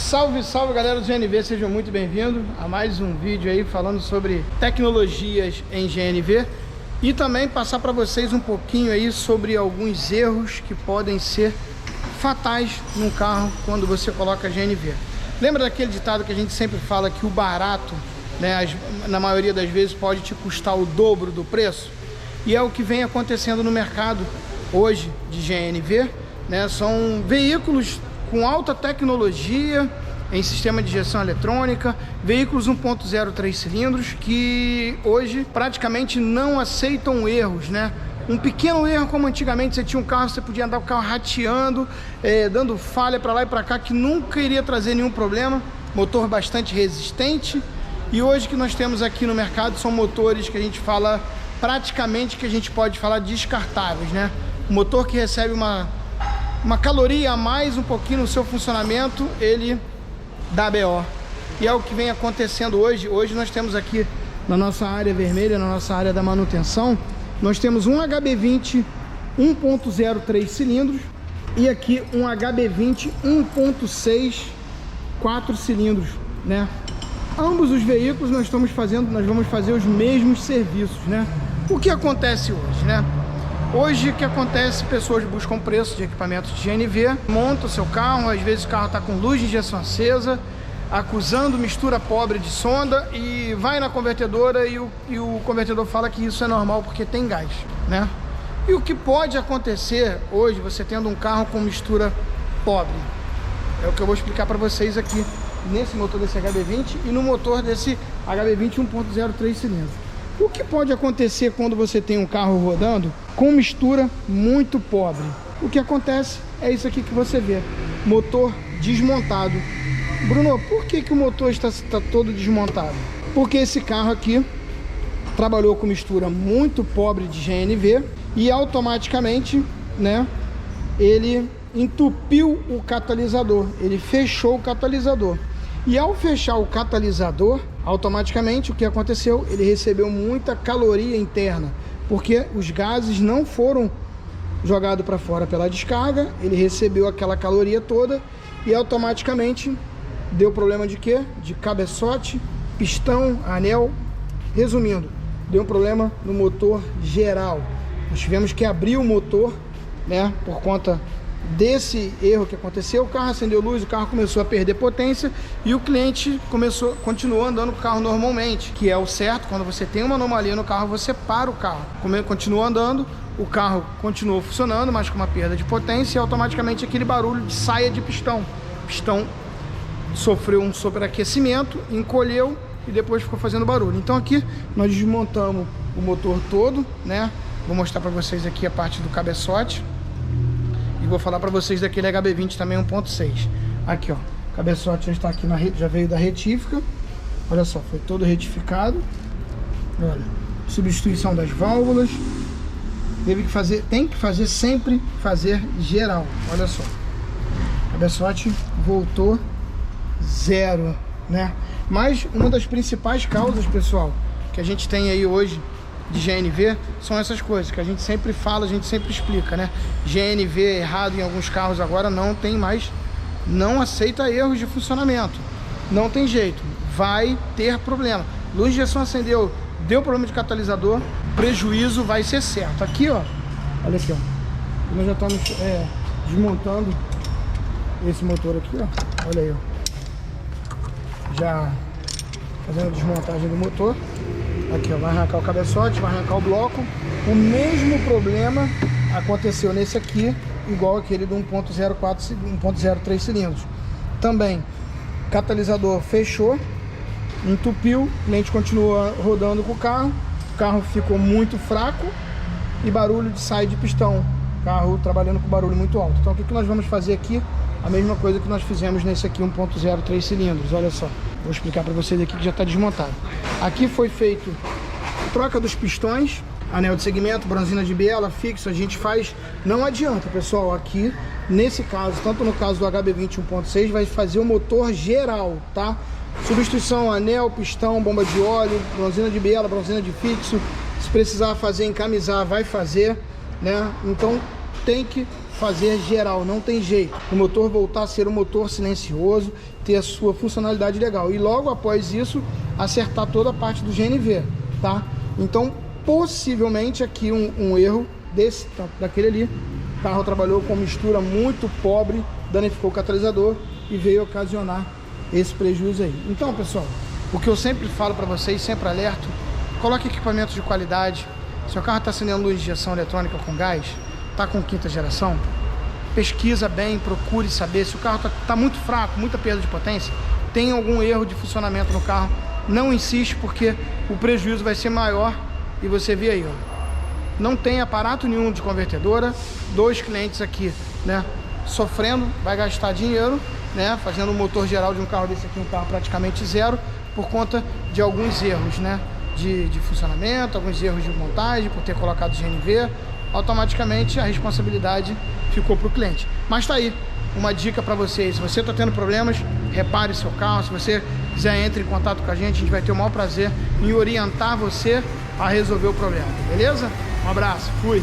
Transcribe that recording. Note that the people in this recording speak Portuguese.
Salve, salve galera do GNV, sejam muito bem-vindos a mais um vídeo aí falando sobre tecnologias em GNV e também passar para vocês um pouquinho aí sobre alguns erros que podem ser fatais num carro quando você coloca GNV. Lembra daquele ditado que a gente sempre fala que o barato, né, na maioria das vezes pode te custar o dobro do preço? E é o que vem acontecendo no mercado hoje de GNV, né? São veículos com alta tecnologia em sistema de injeção eletrônica, veículos 1.0 3 cilindros que hoje praticamente não aceitam erros, né? Um pequeno erro, como antigamente você tinha um carro, você podia andar com o carro rateando, dando falha para lá e para cá, que nunca iria trazer nenhum problema, motor bastante resistente. E hoje que nós temos aqui no mercado são motores que a gente fala praticamente, que a gente pode falar descartáveis, né? Um motor que recebe uma caloria a mais um pouquinho no seu funcionamento, ele dá BO. E é o que vem acontecendo hoje. Hoje nós temos aqui na nossa área vermelha, na nossa área da manutenção, nós temos um HB20 1.0 3 cilindros e aqui um HB20 1.6 4 cilindros, né? Ambos os veículos nós vamos fazer os mesmos serviços, né? O que acontece hoje, né? Hoje o que acontece, pessoas buscam preço de equipamentos de GNV, monta o seu carro, às vezes o carro está com luz de injeção acesa, acusando mistura pobre de sonda e vai na convertedora e o convertedor fala que isso é normal porque tem gás, né? E o que pode acontecer hoje, você tendo um carro com mistura pobre, é o que eu vou explicar para vocês aqui nesse motor desse HB20 e no motor desse HB20 1.0 3 cilindros. O que pode acontecer quando você tem um carro rodando com mistura muito pobre? O que acontece é isso aqui que você vê, motor desmontado. Bruno, por que o motor está todo desmontado? Porque esse carro aqui trabalhou com mistura muito pobre de GNV e automaticamente, né, ele entupiu o catalisador, ele fechou o catalisador. E ao fechar o catalisador, automaticamente o que aconteceu? Ele recebeu muita caloria interna, porque os gases não foram jogados para fora pela descarga, ele recebeu aquela caloria toda e automaticamente deu problema de quê? De cabeçote, pistão, anel. Resumindo, deu um problema no motor geral. Nós tivemos que abrir o motor, né, por conta desse erro que aconteceu. O carro acendeu luz, o carro começou a perder potência e o cliente continuou andando com o carro normalmente, que é o certo. Quando você tem uma anomalia no carro, você para o carro, continua andando, o carro continuou funcionando, mas com uma perda de potência e automaticamente aquele barulho de saia de pistão. O pistão sofreu um sobreaquecimento, encolheu e depois ficou fazendo barulho. Então aqui nós desmontamos o motor todo, né? Vou mostrar para vocês aqui a parte do cabeçote. E vou falar para vocês daquele HB20 também 1.6. Aqui, ó, o cabeçote já está aqui já veio da retífica. Olha só, foi todo retificado. Olha, substituição das válvulas. Tem que fazer sempre geral. Olha só, o cabeçote voltou zero, né? Mas uma das principais causas, pessoal, que a gente tem aí hoje de GNV são essas coisas que a gente sempre fala, a gente sempre explica, né? GNV errado em alguns carros agora não tem mais, não aceita erros de funcionamento, não tem jeito, vai ter problema. Luz de injeção acendeu, deu problema de catalisador, prejuízo vai ser certo. Aqui, ó, olha aqui, ó, nós já estamos desmontando esse motor aqui, ó, olha aí, ó, já fazendo a desmontagem do motor. Aqui, ó, vai arrancar o cabeçote, vai arrancar o bloco. O mesmo problema aconteceu nesse aqui, igual aquele do 1.0 3 cilindros. Também, catalisador fechou, entupiu, o cliente continua rodando com o carro ficou muito fraco e barulho de saia de pistão, carro trabalhando com barulho muito alto. Então o que nós vamos fazer aqui? A mesma coisa que nós fizemos nesse aqui 1.0 3 cilindros, olha só. Vou explicar para vocês aqui que já está desmontado. Aqui foi feito troca dos pistões, anel de segmento, bronzina de biela, fixo, a gente faz. Não adianta, pessoal, aqui nesse caso, tanto no caso do HB20 1.6, vai fazer o motor geral, tá? Substituição, anel, pistão, bomba de óleo, bronzina de biela, bronzina de fixo. Se precisar fazer, encamisar, vai fazer, né? Então tem que fazer geral, não tem jeito. O motor voltar a ser um motor silencioso, ter a sua funcionalidade legal. E logo após isso, acertar toda a parte do GNV, tá? Então, possivelmente aqui um erro desse, daquele ali. O carro trabalhou com mistura muito pobre, danificou o catalisador e veio ocasionar esse prejuízo aí. Então, pessoal, o que eu sempre falo para vocês, sempre alerto, coloque equipamentos de qualidade. Se o carro está acendendo luz de injeção eletrônica com gás, está com 5ª geração, pesquisa bem, procure saber. Se o carro está muito fraco, muita perda de potência, tem algum erro de funcionamento no carro, não insiste, porque o prejuízo vai ser maior. E você vê aí, ó, não tem aparato nenhum de convertedora, 2 clientes aqui, né, sofrendo, vai gastar dinheiro, né, fazendo o motor geral de um carro desse aqui, um carro praticamente zero, por conta de alguns erros, né, de funcionamento, alguns erros de montagem, por ter colocado GNV, automaticamente a responsabilidade ficou para o cliente. Mas tá aí uma dica para vocês: se você está tendo problemas, repare seu carro. Se você quiser, entre em contato com a gente vai ter o maior prazer em orientar você a resolver o problema, beleza? Um abraço, fui!